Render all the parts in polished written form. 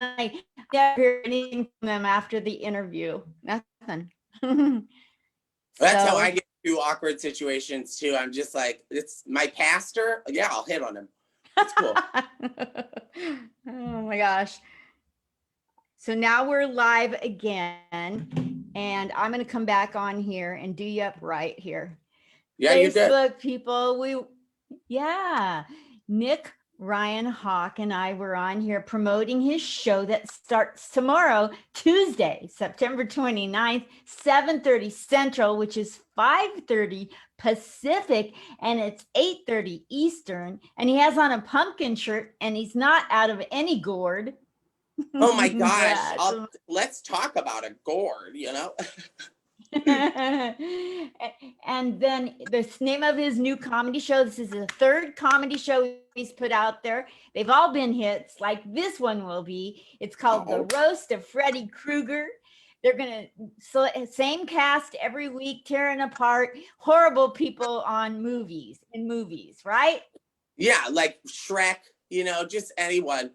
I never hear anything from them after the interview. Nothing. That's how So I get through awkward situations too. I'm just like, it's my pastor. Yeah, I'll hit on him. It's cool. oh my gosh. So now we're live again, and I'm going to come back on here and do you up right here. Yeah, you did. Facebook people, yeah, Nic Ryan Hawk and I were on here promoting his show that starts tomorrow, Tuesday, September 29th, 7:30 Central, which is 5:30 Pacific, and it's 8:30 Eastern. And he has on a pumpkin shirt, and he's not out of any gourd. Oh my gosh. Let's talk about a gourd, And then the name of his new comedy show, this is the third comedy show he's put out there. They've all been hits, like this one will be. It's called The Roast of Freddy Krueger. They're gonna same cast every week, tearing apart horrible people in movies, right? Yeah, like Shrek, just anyone.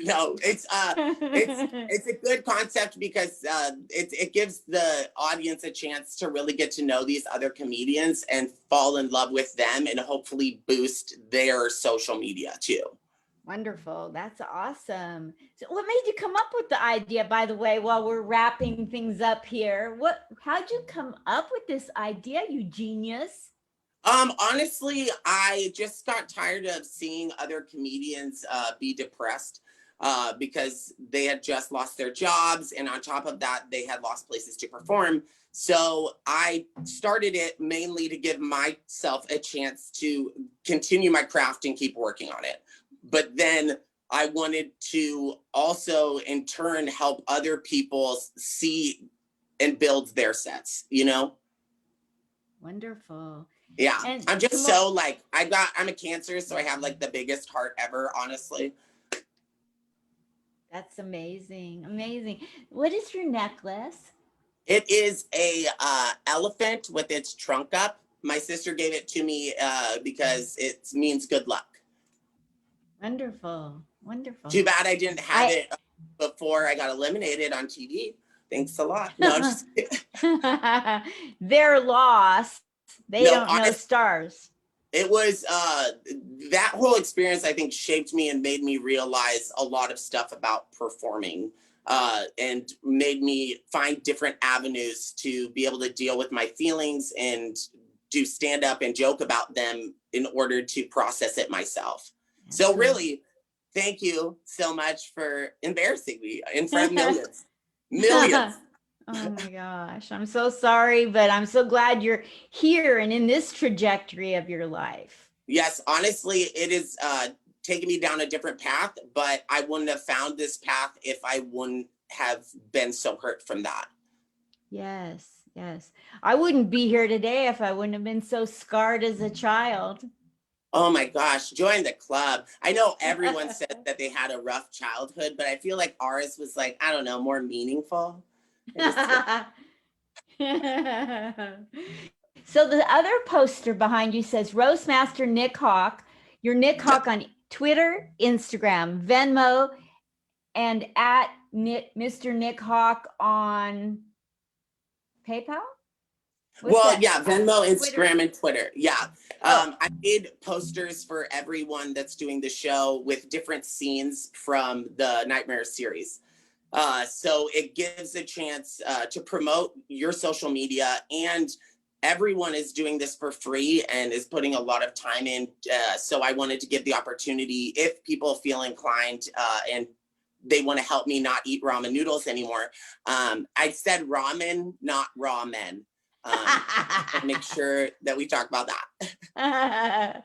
No, it's a good concept because it gives the audience a chance to really get to know these other comedians and fall in love with them and hopefully boost their social media too. Wonderful. That's awesome. So what made you come up with the idea, by the way, while we're wrapping things up here? How'd you come up with this idea, you genius? Honestly, I just got tired of seeing other comedians be depressed because they had just lost their jobs. And on top of that, they had lost places to perform. So I started it mainly to give myself a chance to continue my craft and keep working on it. But then I wanted to also, in turn, help other people see and build their sets, Wonderful. Yeah, and I'm just so like, I'm a Cancer, so I have like the biggest heart ever, honestly. That's amazing. Amazing. What is your necklace? It is a elephant with its trunk up. My sister gave it to me because it means good luck. Wonderful. Wonderful. Too bad I didn't have it before I got eliminated on TV. Thanks a lot. No, just they're lost. They don't know stars. It was that whole experience, I think, shaped me and made me realize a lot of stuff about performing and made me find different avenues to be able to deal with my feelings and do stand up and joke about them in order to process it myself. So really, thank you so much for embarrassing me in front of millions. Millions. Oh my gosh, I'm so sorry, but I'm so glad you're here and in this trajectory of your life. Yes, honestly, it is taking me down a different path, but I wouldn't have found this path if I wouldn't have been so hurt from that. Yes, yes. I wouldn't be here today if I wouldn't have been so scarred as a child. Oh my gosh, join the club. I know everyone said that they had a rough childhood, but I feel like ours was like, I don't know, more meaningful. So the other poster behind you says Roastmaster Nic Hawk. You're Nic Hawk on Twitter, Instagram, Venmo, and at Mr. Nic Hawk on PayPal? Venmo, Instagram, and Twitter. Yeah. I made posters for everyone that's doing the show with different scenes from the Nightmare series. So it gives a chance to promote your social media, and everyone is doing this for free and is putting a lot of time in. So I wanted to give the opportunity, if people feel inclined and they want to help me not eat ramen noodles anymore. I said ramen, not raw men. Make sure that we talk about that.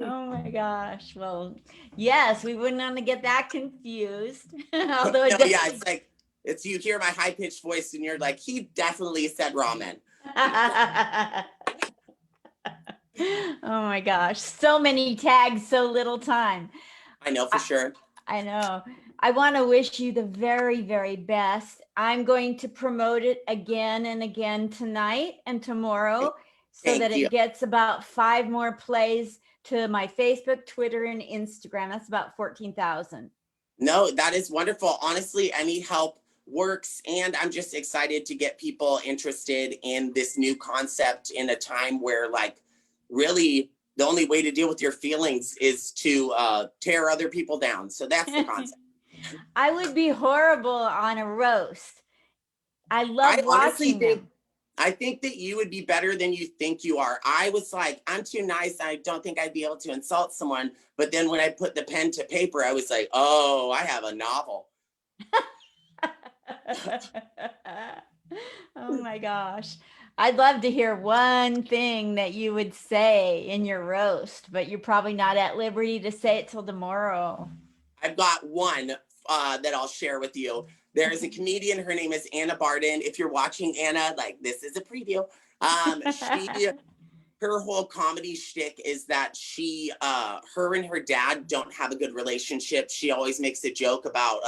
Oh my gosh. Well, yes, we wouldn't want to get that confused. Although it's like, you hear my high-pitched voice and you're like, he definitely said ramen. Oh my gosh, so many tags, so little time. I know for sure. I know. I want to wish you the very, very best. I'm going to promote it again and again tonight and tomorrow so that it gets about 5 more plays to my Facebook, Twitter, and Instagram. That's about 14,000. No, that is wonderful. Honestly, any help works. And I'm just excited to get people interested in this new concept in a time where, like, really the only way to deal with your feelings is to tear other people down. So that's the concept. I would be horrible on a roast. I love I honestly watching think them. I think that you would be better than you think you are. I was like, I'm too nice. I don't think I'd be able to insult someone. But then when I put the pen to paper, I was like, oh, I have a novel. Oh my gosh. I'd love to hear one thing that you would say in your roast, but you're probably not at liberty to say it till tomorrow. I've got one that I'll share with you. There's a comedian. Her name is Anna Barden. If you're watching, Anna, like, this is a preview. She Her whole comedy shtick is that her and her dad don't have a good relationship. She always makes a joke about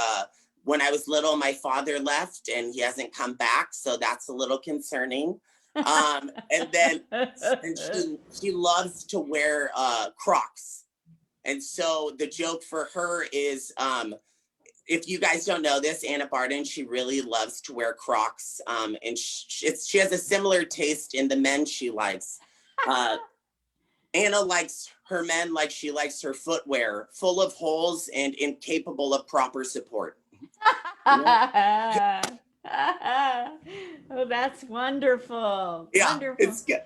when I was little, my father left and he hasn't come back, so that's a little concerning. And then and she loves to wear Crocs, and so the joke for her is, if you guys don't know this, Anna Barden, she really loves to wear Crocs, and she has a similar taste in the men she likes. Uh, Anna likes her men like she likes her footwear, full of holes and incapable of proper support. Oh, that's wonderful. Yeah, Wonderful. it's good.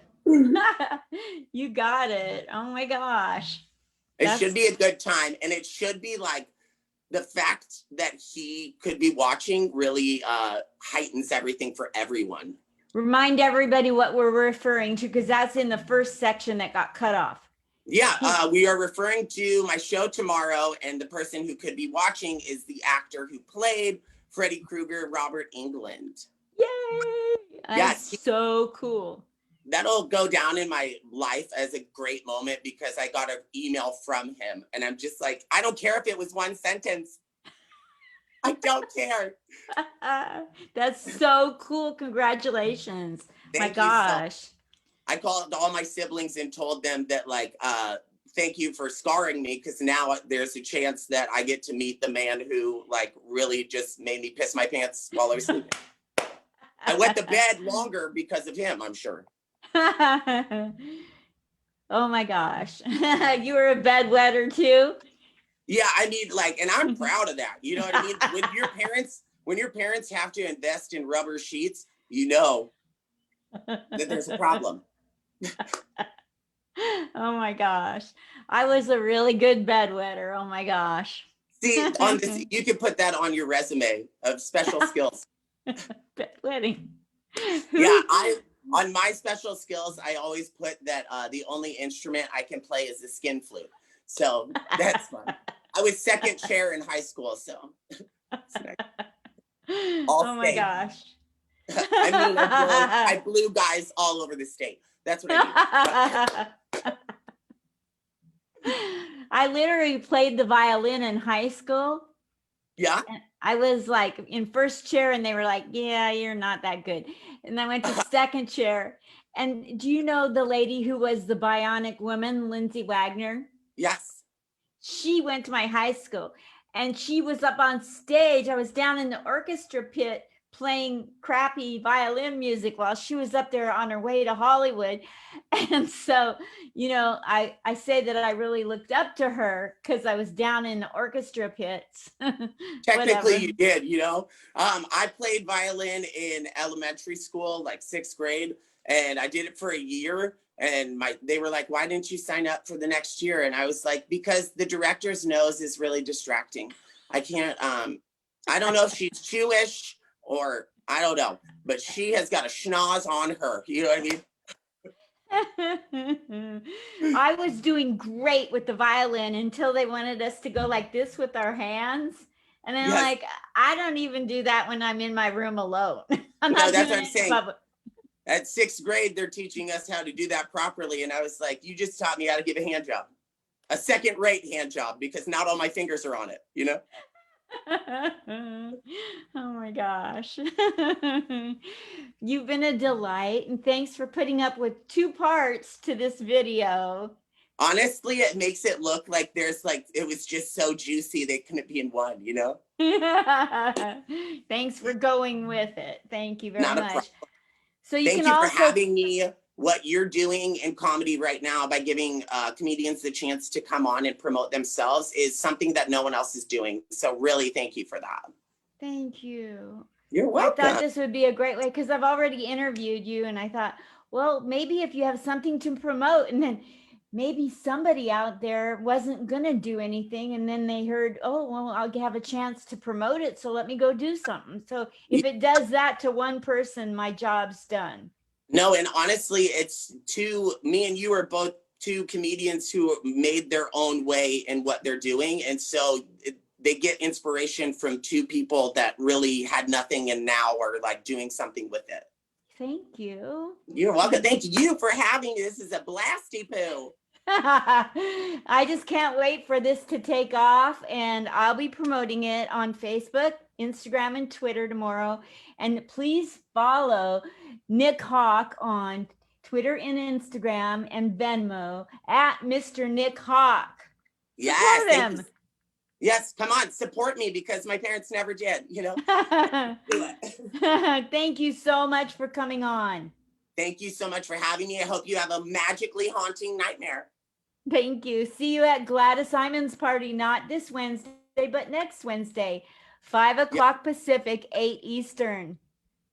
You got it. Oh my gosh. It should That's be a good time, and it should be like the fact that he could be watching really heightens everything for everyone. remind everybody what we're referring to because that's in the first section that got cut off. Yeah, we are referring to my show tomorrow, and the person who could be watching is the actor who played Freddy Krueger, Robert Englund. Yay! Yes, That's so cool. that'll go down in my life as a great moment because I got an email from him, and I'm just like, I don't care if it was one sentence. I don't care. That's so cool. Congratulations. My Thank you so. gosh. I called all my siblings and told them that, like, thank you for scarring me, because now there's a chance that I get to meet the man who, like, really just made me piss my pants while I was sleeping. I wet the bed longer because of him, I'm sure. Oh my gosh. You were a bedwetter too? Yeah, I mean, like, and I'm proud of that. You know what I mean? When your parents have to invest in rubber sheets, you know that there's a problem. Oh my gosh. I was a really good bedwetter. Oh my gosh. See, on this, you can put that on your resume of special skills. Bedwetting. Yeah, on my special skills, I always put that the only instrument I can play is the skin flute. So that's fun. I was second chair in high school, so Oh my gosh. I mean, I blew guys all over the state. That's what I mean. I literally played the violin in high school. Yeah. And I was like in first chair and they were like, yeah, you're not that good. And I went to second chair. And do you know the lady who was the bionic woman, Lindsay Wagner? Yes. She went to my high school and she was up on stage. I was down in the orchestra pit playing crappy violin music while she was up there on her way to Hollywood. And so, you know, I say that I really looked up to her because I was down in the orchestra pits. Technically you did, you know. I played violin in elementary school, like 6th grade, and I did it for a year. And they were like, why didn't you sign up for the next year? And I was like, because the director's nose is really distracting. I can't, I don't know if she's Jewish or I don't know, but she has got a schnoz on her. You know what I mean? I was doing great with the violin until they wanted us to go like this with our hands. And then like, I don't even do that when I'm in my room alone. I'm not that's what I'm saying. At 6th grade, they're teaching us how to do that properly. And I was like, you just taught me how to give a hand job, a second-rate hand job, because not all my fingers are on it, you know? Oh my gosh. You've been a delight. And thanks for putting up with 2 parts to this video. Honestly, it makes it look like there's like it was just so juicy they couldn't be in one, you know? Thanks for going with it. Thank you very Not a problem. much. So you Thank can you for also, having me. What you're doing in comedy right now by giving comedians the chance to come on and promote themselves is something that no one else is doing. So really, thank you for that. thank you. You're I thought welcome. this would be a great way because I've already interviewed you and I thought, well, maybe if you have something to promote and then maybe somebody out there wasn't going to do anything and then they heard, oh, well, I'll have a chance to promote it. So let me go do something. So if it does that to one person, my job's done. No, and honestly, it's me and you are both two comedians who made their own way in what they're doing. And so they get inspiration from two people that really had nothing and now are like doing something with it. Thank you. You're welcome. Thank you for having me. This is a blasty poo. I just can't wait for this to take off, and I'll be promoting it on Facebook, Instagram, and Twitter tomorrow. And please follow Nic Hawk on Twitter and Instagram and Venmo at Mr. Nic Hawk. Yes, Support thank you. him. Yes, come on, support me because my parents never did, you know? Do it. Thank you so much for coming on. Thank you so much for having me. I hope you have a magically haunting nightmare. Thank you. See you at Gladys Simon's party, not this Wednesday, but next Wednesday, 5 o'clock Pacific, 8 Eastern.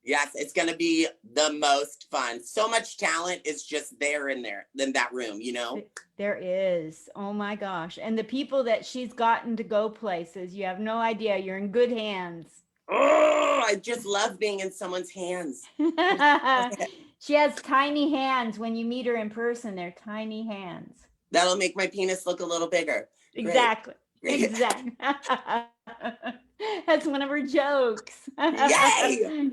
Yes, it's going to be the most fun. So much talent is just there in that room, you know? There is. Oh my gosh. And the people that she's gotten to go places, you have no idea. You're in good hands. Oh, I just love being in someone's hands. She has tiny hands. When you meet her in person, they're tiny hands. That'll make my penis look a little bigger. Exactly. Great. Exactly. That's one of her jokes. Yay!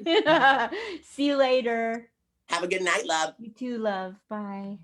See you later. Have a good night, love. You too, love. Bye.